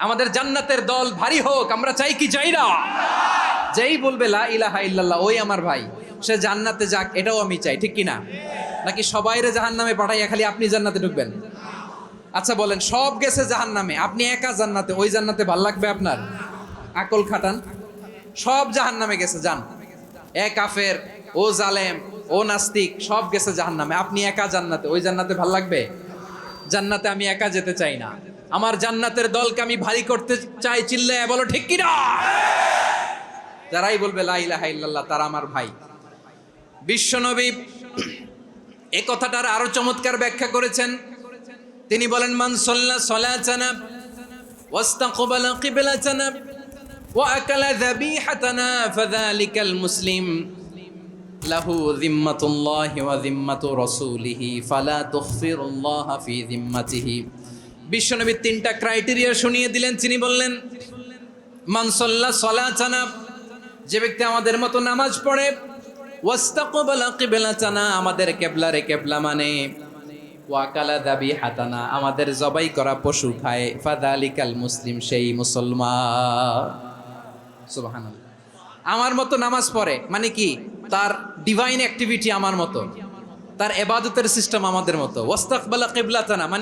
আমাদের জান্নাতের দল ভারী হোক, আমরা চাই কি চাই না? যেই বলবে লা ইলাহা ইল্লাল্লাহ ওই আমার ভাই, সে জান্নাতে যাক, এটাও আমি চাই, ঠিক কিনা? নাকি সবাইরে জাহান্নামে পাঠাইয়া খালি আপনি জান্নাতে ঢুকবেন? আচ্ছা বলেন, সব গেছে জাহান্নামে, আপনি একা জান্নাতে, ওই জান্নাতে ভাল লাগবে আপনার? আকল খাটান। সব জাহান্নামে গেছে, যান। এ কাফের, ও জালেম, ও নাস্তিক, সব গেছে জাহান্নামে, আপনি একা জান্নাতে, ওই জান্নাতে ভাল লাগবে? জান্নাতে আমি একা যেতে চাই না, আমার জান্নাতের দলকে আমি ভারী করতে চাই। চিল্লায় বলো ঠিক কিনা? যারাই বলবে লা ইলাহা ইল্লাল্লাহ তারা আমার ভাই। বিশ্বনবী এই কথাটার আরো চমৎকার ব্যাখ্যা করেছেন। তিনি বলেন, মান সাল্লা সালাতানা ওয়াস্তাকবালা কিবলাতানা ওয়া আকালা যাবিহাতানা ফাযালিকাল মুসলিম লাহু যিম্মাতুল্লাহি ওয়া যিম্মাতু রাসূলিহি ফালা তুখফিরুল্লাহা ফি যিম্মাতিহি। বিশ্বনবী তিনটা ক্রাইটেরিয়া শুনিয়ে দিলেন। তিনি বললেন, মান সাল্লা সালাতানা, যে ব্যক্তি আমাদের মতো নামাজ পড়ে, ওয়াস্তাকবালা কিবলাতানা, আমাদের কিবলারে কিবলা মানে, ওয়াকালা যাবিহাতানা, আমাদের জবাই করা পশু খায়, ফাযালিকাল মুসলিম, সেই মুসলমান। সুবহানাল্লাহ। আমার মতো নামাজ পড়ে মানে কি? তার ডিভাইন অ্যাক্টিভিটি আমার মতো, তার ইবাদতের সিস্টেম আমাদের মতো। ওয়াস্তাকবালা কিবলাতানা মানে